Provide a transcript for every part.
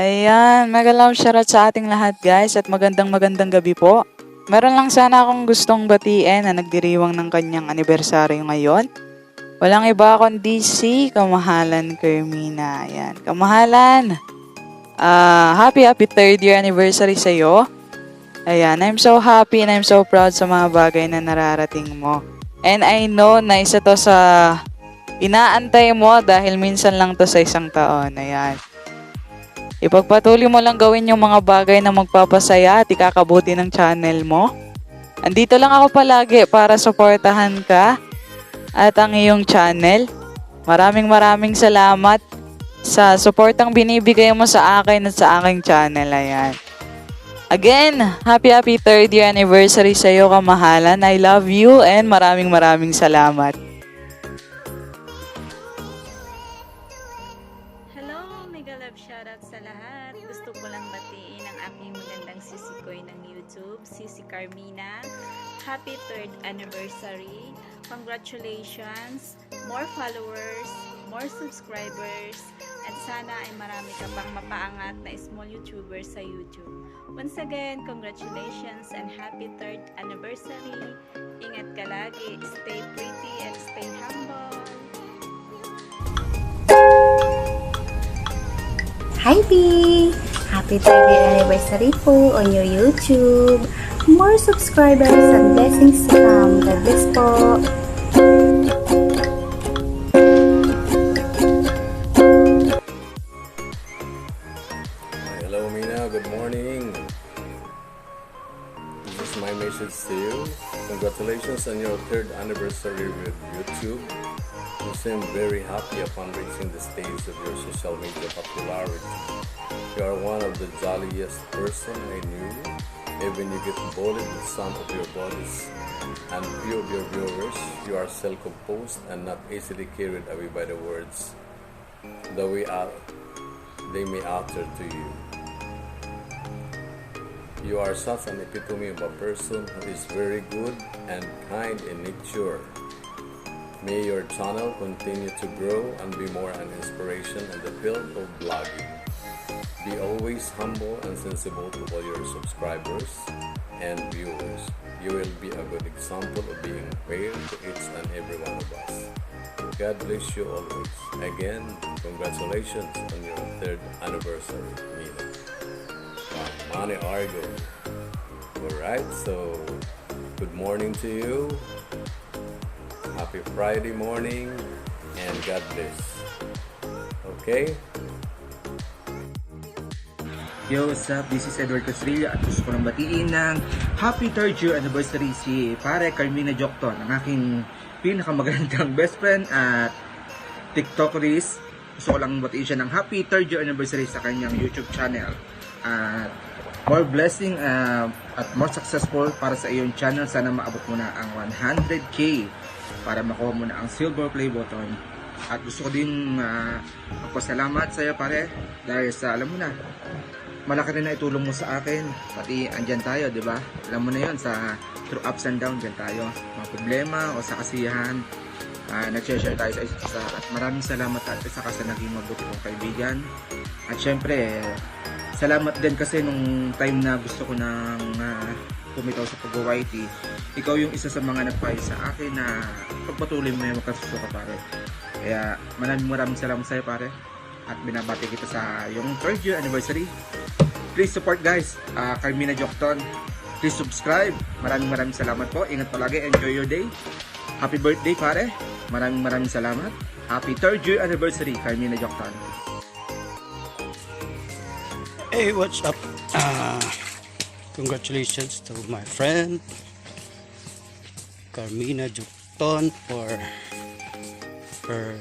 Ayan, mega love shoutout sa ating lahat guys at magandang gabi po. Meron lang sana akong gustong batiin na nagdiriwang ng kanyang anibersaryo ngayon. Walang iba kundi si Kamahalan Carmina. Ayan, Kamahalan, happy 3rd year anniversary sa'yo. Ayan, I'm so happy and I'm so proud sa mga bagay na nararating mo. And I know na isa to sa inaantay mo dahil minsan lang to sa isang taon. Ayan. Ipagpatuloy mo lang gawin yung mga bagay na magpapasaya at ikakabuti ng channel mo. Andito lang ako palagi para suportahan ka at ang iyong channel. Maraming salamat sa suportang binibigay mo sa akin at sa aking channel. Ayan. Again, happy 3rd year anniversary sa iyo, Kamahalan. I love you and maraming salamat. Mega love shoutout sa lahat. Gusto ko lang batiin ang aking magandang sisikoy ng YouTube, Sisi Carmina. Happy 3rd anniversary. Congratulations. More followers, more subscribers, at sana ay marami ka pang mapaangat na small YouTuber sa YouTube. Once again, congratulations and happy 3rd anniversary. Ingat ka lagi. Stay pretty and stay humble. Hi B! Happy 3rd year anniversary po on your YouTube. More subscribers and blessings to come. God bless po. Hello Mina, good morning. This is my message to you. Congratulations on your 3rd anniversary with YouTube. You seem very happy upon reaching the stage of your social media popularity. You are one of the jolliest person I knew. Even you get bullied with some of your buddies and few of your viewers, you are self-composed and not easily carried away by the words the way they may utter to you. You are such an epitome of a person who is very good and kind in nature. May your channel continue to grow and be more an inspiration in the field of vlogging. Be always humble and sensible to all your subscribers and viewers. You will be a good example of being fair to each and every one of us. God bless you always. Again, congratulations on your 3rd anniversary, Mina. From Mani Argo. Alright, so good morning to you. Happy Friday morning and God bless. Okay? Yo, what's up? This is Edward Castrillo at gusto ko nang batiin ng happy 3rd year anniversary si Pare Carmina Jokton, ang aking pinakamagandang best friend at TikTokeries. Gusto ko lang batiin siya ng happy 3rd year anniversary sa kanyang YouTube channel. At more blessing at more successful para sa iyong channel. Sana maabot mo na ang 100k para makuha mo na ang silver play button. At gusto ko din magpasalamat sa iyo, pare, dahil sa, alam mo na, malaki rin na itulong mo sa akin. Pati andyan tayo, di ba? Alam mo na yon, sa through ups and downs, dyan tayo. Mga problema o sa kasiyahan, nag-share tayo sa isa't isa. At maraming salamat at isa ka sa naging mabuti kong kaibigan. At syempre, salamat din kasi nung time na gusto ko nang pumitaw sa pag-YT, ikaw yung isa sa mga nagpayo sa akin na pagpatuloy mo yung magkasusuka, pare. Kaya maraming salamat sa iyo, pare. At binabati kita sa yung 3rd year anniversary. Please support, guys, Carmina Jokton. Please subscribe. Maraming salamat po. Ingat palagi. Enjoy your day. Happy birthday, pare. Maraming salamat. Happy 3rd year anniversary, Carmina Jokton. Hey, what's up? Congratulations to my friend Carmina Jokton for her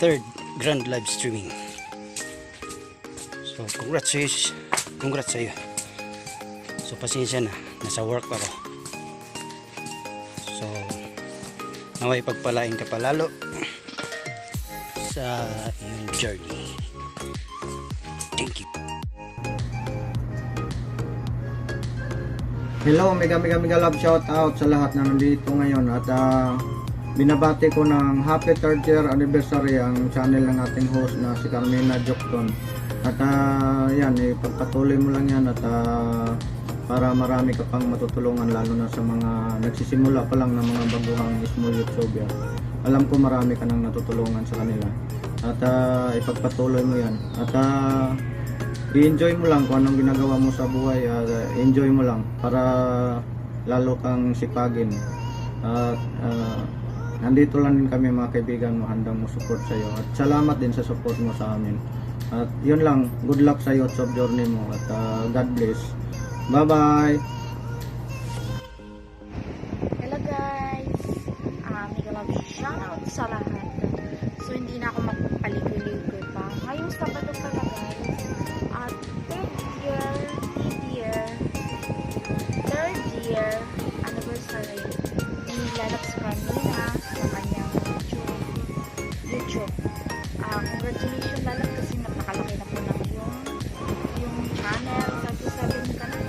3rd grand live streaming. So congrats sa'yo. So pasensya na, nasa work ako. So naway pagpalain ka palalo sa iyong journey. Thank you. Hello, mega love shout out sa lahat na nandito ngayon at binabati ko ng happy 3rd year anniversary ang channel ng ating host na si Carmina Jokton. At yan, ipagpatuloy mo lang yan at para marami ka pang matutulungan, lalo na sa mga nagsisimula pa lang ng mga baguhang small YouTuber. Alam ko marami ka nang natutulungan sa kanila. At ipagpatuloy mo yan. At i-enjoy mo lang kung anong ginagawa mo sa buhay. Enjoy mo lang para lalo kang sipagin. At nandito lang din kami mga kaibigan mo, handang mo support sa iyo. At salamat din sa support mo sa amin. At yun lang, good luck sa YouTube journey mo at God bless. Bye-bye! Hello guys! Mega love shoutout sa lahat. So hindi na ako magpaligoy-ligoy pa. Ngayong Sabado pala guys. At third year anniversary ni Lalabs Carmina sa kanyang YouTube. Congratulations Lalab kasi napakalaki na po ng yung channel. 37 ka na,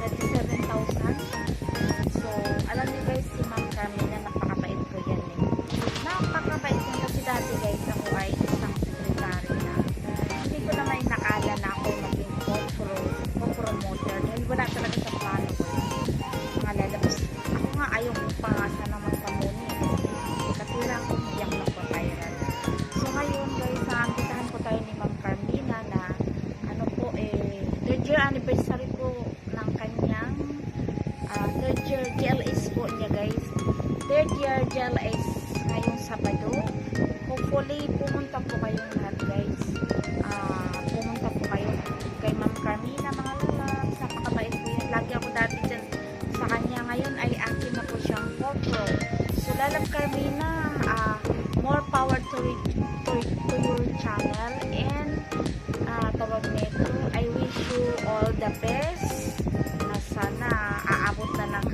37,000. So, alam niyo guys, si Ma'am Carmina, napakabait ko yan eh. Napakabait yan kasi dati guys, ako ay isang secretary na. Hindi ko naman nakala na ako maging co-promoter. Dahil wala talaga sa plano ko. Mga lalabas. Ako nga ayaw kong pangasa na magpamuni. Katira ako hiyang nagpa-viral. So, ngayon guys, nakakitahan ko tayo ni Ma'am Carmina na ano po third year anniversary po ng kanyang third year GLS po niya guys. Third year GLS ngayong Sabado. Hopefully pumunta po kayong lahat guys. Pumunta po kayo kay Ma'am Carmina mga lalabs. Napakabait po yan. Lagi ako dati dyan sa kanya. Ngayon ay active na po siyang co-pro. So Lalab Carmina, more power to your channel, and tawag nito, I wish you all the best na sana aabot na ng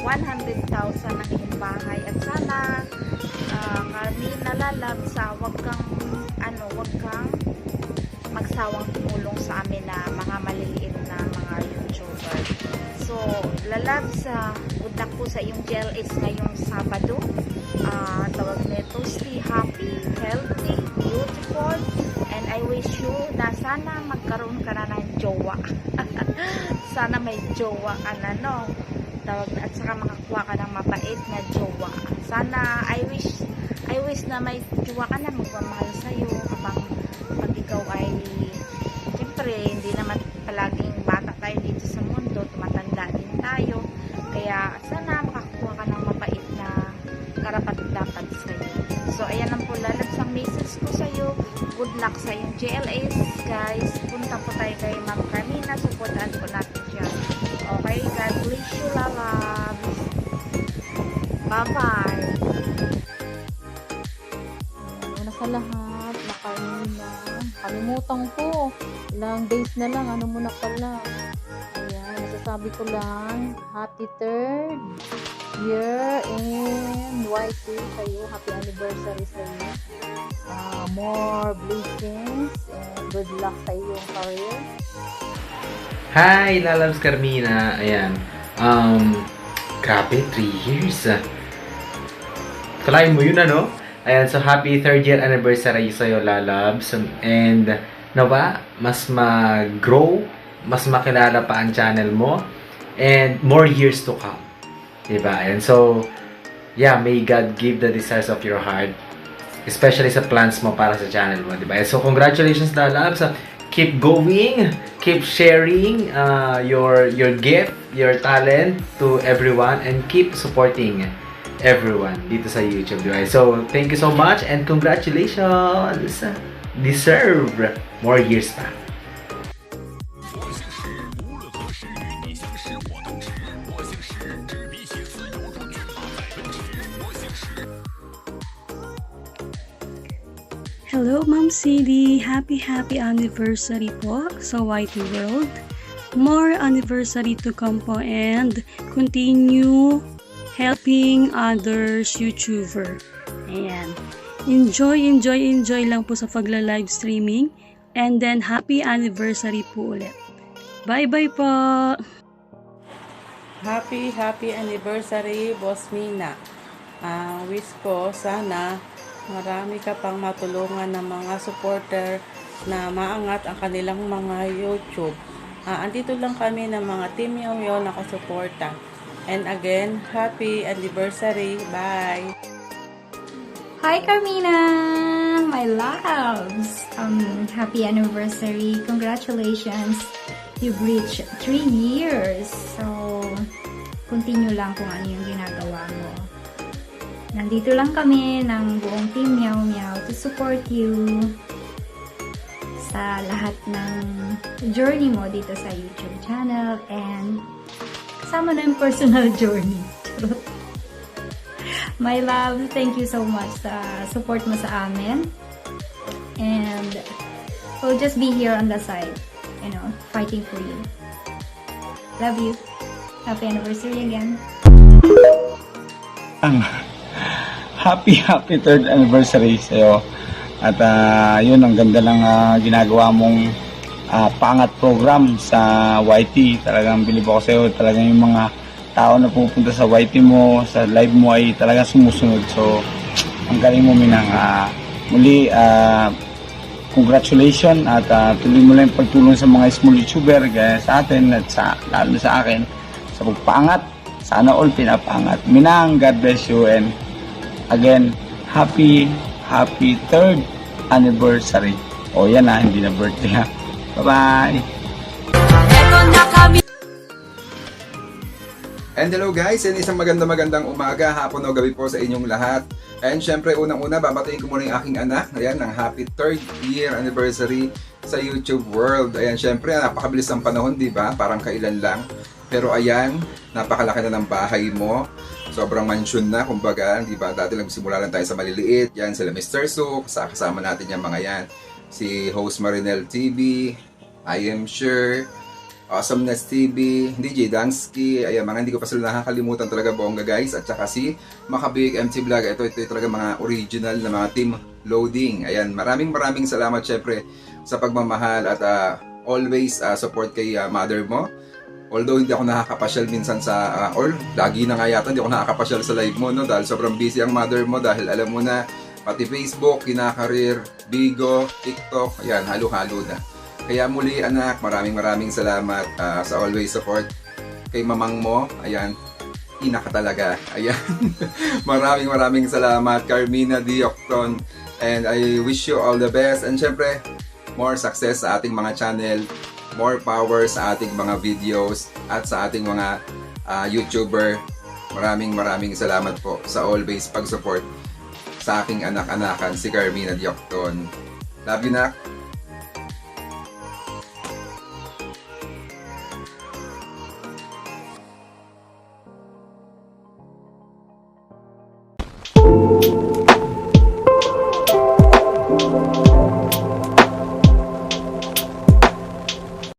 100,000 ang iyong bahay at sana Carmina Lalab wag kang magsawang tumulong sa amin na mga maliliit na mga YouTuber. So Lalab, good luck po sa iyong GLS ngayong Sabado. Tawag nito, stay happy, healthy, beautiful, and I wish you na sana magkaroon ka na ng jowa. Sana may jowa ka na, no? At saka makakuha ka ng mabait na jowa. Sana, I wish na may jowa ka na magmamahal sa'yo habang pag ikaw ay, siyempre, hindi naman palaging bata tayo dito sa mundo, tumatanda din tayo. Kaya, sana makakuha ka ng mabait na karapat-dapat sa'yo. So, ayan lang po Lalab sa message ko sa'yo. Good luck sa iyong GLS, guys. Punta po tayo kay Ma'am Carmina. Supportan po natin siya. Okay, God bless you, Lalab. Bye-bye. Una sa lahat, na Carmina. Kalimutan ko. Ilang days na lang, ano mo na pala. Ayan, masasabi ko lang, happy third year and YT sa'yo. Happy anniversary sa'yo. More blessings and good luck sa iyong career. Hi, Lalabs Carmina. Ayan. Grabe, 3 years. Kalahin mo yun, ano? Ayan, so happy 3rd year anniversary sa'yo, Lalabs. And nawa, mas mag-grow, mas makilala pa ang channel mo, and more years to come. Diba? And so, yeah, may God give the desires of your heart, especially sa plans mo para sa channel mo, diba? And so, congratulations, Lalabs. Keep going, keep sharing your gift, your talent to everyone, and keep supporting everyone dito sa YouTube, diba? So, thank you so much, and congratulations! Deserve more years pa. Hello, Ma'am CD. Happy anniversary po sa YT World. More anniversary to come po, and continue helping others YouTuber. Ayan. Enjoy lang po sa pagla-live streaming, and then happy anniversary po ulit. Bye-bye po! Happy anniversary, Boss Mina. Wish ko sana marami ka pang matulungan ng mga supporter na maangat ang kanilang mga YouTube. Andito lang kami ng mga Team Yaw Yaw nakasuporta. And again, happy anniversary. Bye! Hi Carmina, my loves. Happy anniversary. Congratulations. You've reached 3 years. So, continue lang kung ano yung ginagawa mo. Nandito lang kami ng buong Team Meow Meow to support you sa lahat ng journey mo dito sa YouTube channel and kasama na yung personal journey. Charot. My love, thank you so much sa support mo sa amin. And we'll just be here on the side, you know, fighting for you. Love you. Happy anniversary again. Happy 3rd anniversary sa'yo. At yun, ang ganda ng ginagawa mong pangat program sa YT. Talagang bilib ako sa'yo. Talagang yung mga tao na pupunta sa YT mo, sa live mo ay talagang sumusunod. So, ang galing mo, Minang. Muli, congratulations at tuloy mo lang yung pagtulong sa mga small YouTuber gaya sa atin at lalo sa akin sa pagpaangat. Sana all pinapangat. Minang, God bless you and again, happy 3rd anniversary. O yan hindi na birthday ha. Bye-bye! And hello guys, and isang magandang umaga, hapon o gabi po sa inyong lahat. And syempre unang-una, babatiin ko muna yung aking anak, ayan, ng happy 3rd year anniversary sa YouTube world. Ayan, syempre napakabilis ng panahon, di ba? Parang kailan lang. Pero ayan, napakalaki na ng bahay mo. Sobrang mansion na, kumbaga, di ba? Dati lang simula lang tayo sa maliliit. Yan, sila Mr. Sook, kasama natin yung mga yan. Si host Marinel TV, I am sure, Awesomeness TV, DJ Dansky, ayan, mga hindi ko pa sila nakakalimutan talaga, bongga guys. At saka si Makabig MT Vlog, ito talaga mga original na mga team loading. Ayan, maraming salamat syempre sa pagmamahal at always support kay mother mo. Although hindi ako nakakapasyal minsan sa, or lagi na nga yata hindi ako nakakapasyal sa live mo, no? Dahil sobrang busy ang mother mo, dahil alam mo na, pati Facebook, kinakareer, Bigo, TikTok, ayan, halo-halo na. Kaya muli anak, maraming salamat sa always support kay mamang mo. Ayan, ina ka talaga. Ayan, maraming salamat Carmina Diocton. And I wish you all the best. And syempre, more success sa ating mga channel. More power sa ating mga videos at sa ating mga YouTuber. Maraming salamat po sa always pag-support sa aking anak-anakan si Carmina Diocton. Love you, nak.